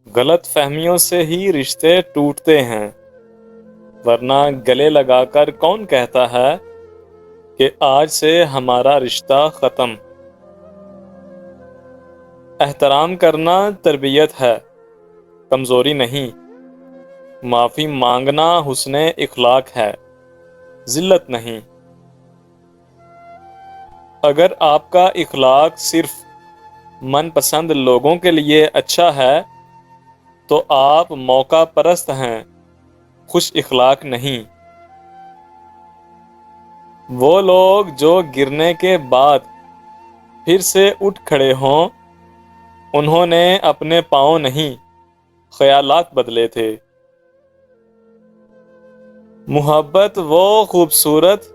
غلط فہمیوں سے ہی رشتے ٹوٹتے ہیں، ورنہ گلے لگا کر کون کہتا ہے کہ آج سے ہمارا رشتہ ختم۔ احترام کرنا تربیت ہے، کمزوری نہیں۔ معافی مانگنا حسن اخلاق ہے، ذلت نہیں۔ اگر آپ کا اخلاق صرف من پسند لوگوں کے لیے اچھا ہے تو آپ موقع پرست ہیں، خوش اخلاق نہیں۔ وہ لوگ جو گرنے کے بعد پھر سے اٹھ کھڑے ہوں، انہوں نے اپنے پاؤں نہیں، خیالات بدلے تھے۔ محبت وہ خوبصورت،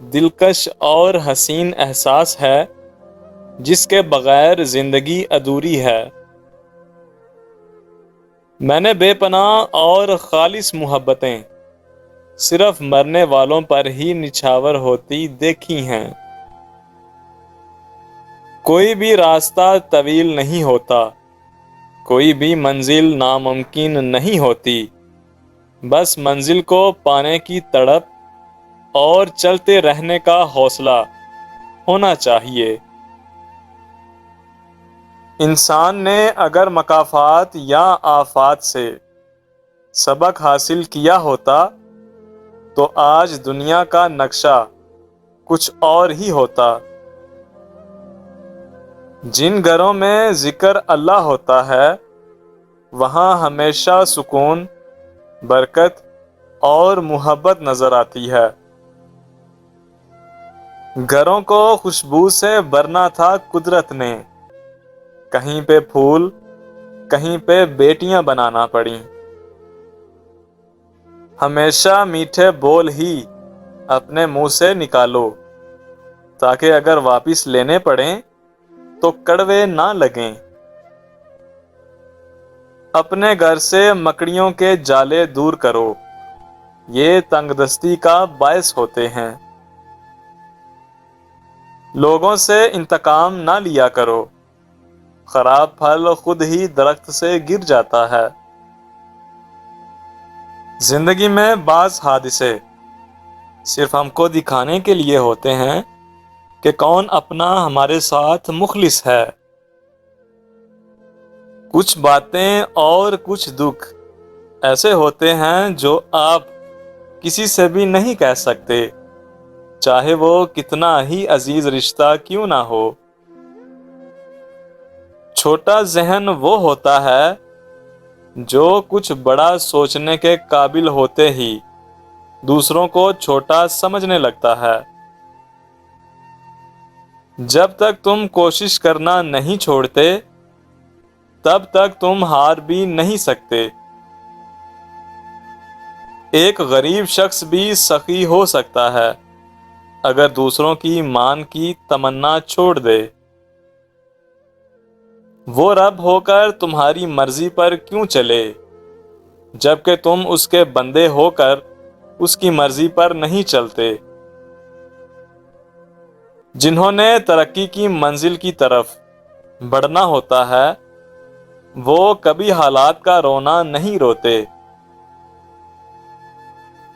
دلکش اور حسین احساس ہے جس کے بغیر زندگی ادھوری ہے۔ میں نے بے پناہ اور خالص محبتیں صرف مرنے والوں پر ہی نچھاور ہوتی دیکھی ہیں۔ کوئی بھی راستہ طویل نہیں ہوتا، کوئی بھی منزل ناممکن نہیں ہوتی، بس منزل کو پانے کی تڑپ اور چلتے رہنے کا حوصلہ ہونا چاہیے۔ انسان نے اگر مکافات یا آفات سے سبق حاصل کیا ہوتا تو آج دنیا کا نقشہ کچھ اور ہی ہوتا۔ جن گھروں میں ذکر اللہ ہوتا ہے وہاں ہمیشہ سکون، برکت اور محبت نظر آتی ہے۔ گھروں کو خوشبو سے بھرنا تھا قدرت نے، کہیں پہ پھول، کہیں پہ بیٹیاں بنانا پڑیں۔ ہمیشہ میٹھے بول ہی اپنے منہ سے نکالو تاکہ اگر واپس لینے پڑیں تو کڑوے نہ لگیں۔ اپنے گھر سے مکڑیوں کے جالے دور کرو، یہ تنگ دستی کا باعث ہوتے ہیں۔ لوگوں سے انتقام نہ لیا کرو، خراب پھل خود ہی درخت سے گر جاتا ہے۔ زندگی میں بعض حادثے صرف ہم کو دکھانے کے لیے ہوتے ہیں کہ کون اپنا ہمارے ساتھ مخلص ہے۔ کچھ باتیں اور کچھ دکھ ایسے ہوتے ہیں جو آپ کسی سے بھی نہیں کہہ سکتے، چاہے وہ کتنا ہی عزیز رشتہ کیوں نہ ہو۔ چھوٹا ذہن وہ ہوتا ہے جو کچھ بڑا سوچنے کے قابل ہوتے ہی دوسروں کو چھوٹا سمجھنے لگتا ہے۔ جب تک تم کوشش کرنا نہیں چھوڑتے تب تک تم ہار بھی نہیں سکتے۔ ایک غریب شخص بھی سخی ہو سکتا ہے اگر دوسروں کی مان کی تمنا چھوڑ دے۔ وہ رب ہو کر تمہاری مرضی پر کیوں چلے جبکہ تم اس کے بندے ہو کر اس کی مرضی پر نہیں چلتے۔ جنہوں نے ترقی کی منزل کی طرف بڑھنا ہوتا ہے وہ کبھی حالات کا رونا نہیں روتے۔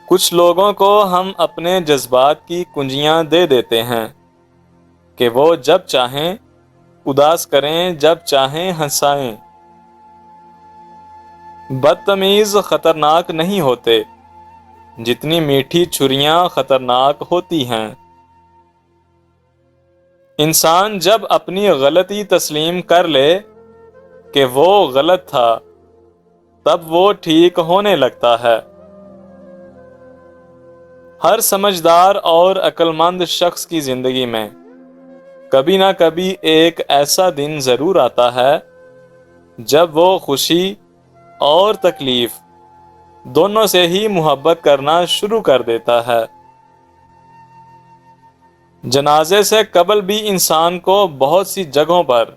کچھ لوگوں کو ہم اپنے جذبات کی کنجیاں دے دیتے ہیں کہ وہ جب چاہیں اداس کریں، جب چاہیں ہنسائیں۔ بدتمیز خطرناک نہیں ہوتے جتنی میٹھی چھریاں خطرناک ہوتی ہیں۔ انسان جب اپنی غلطی تسلیم کر لے کہ وہ غلط تھا تب وہ ٹھیک ہونے لگتا ہے۔ ہر سمجھدار اور عقل مند شخص کی زندگی میں کبھی نہ کبھی ایک ایسا دن ضرور آتا ہے جب وہ خوشی اور تکلیف دونوں سے ہی محبت کرنا شروع کر دیتا ہے۔ جنازے سے قبل بھی انسان کو بہت سی جگہوں پر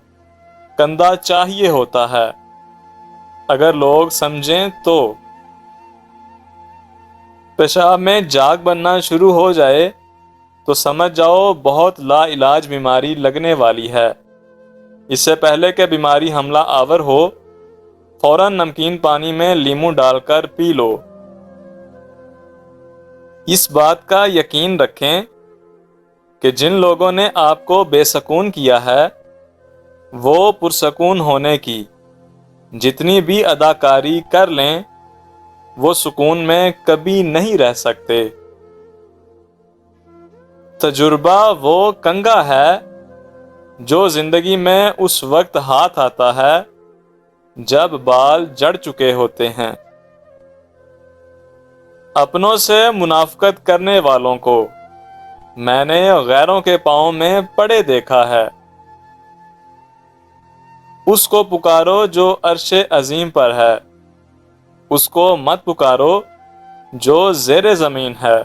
کندھا چاہیے ہوتا ہے، اگر لوگ سمجھیں تو۔ پیشاب میں جاگ بننا شروع ہو جائے تو سمجھ جاؤ بہت لا علاج بیماری لگنے والی ہے۔ اس سے پہلے کہ بیماری حملہ آور ہو فوراً نمکین پانی میں لیمو ڈال کر پی لو۔ اس بات کا یقین رکھیں کہ جن لوگوں نے آپ کو بے سکون کیا ہے وہ پرسکون ہونے کی جتنی بھی اداکاری کر لیں وہ سکون میں کبھی نہیں رہ سکتے۔ تجربہ وہ کنگا ہے جو زندگی میں اس وقت ہاتھ آتا ہے جب بال جڑ چکے ہوتے ہیں۔ اپنوں سے منافقت کرنے والوں کو میں نے غیروں کے پاؤں میں پڑے دیکھا ہے۔ اس کو پکارو جو عرش عظیم پر ہے، اس کو مت پکارو جو زیر زمین ہے۔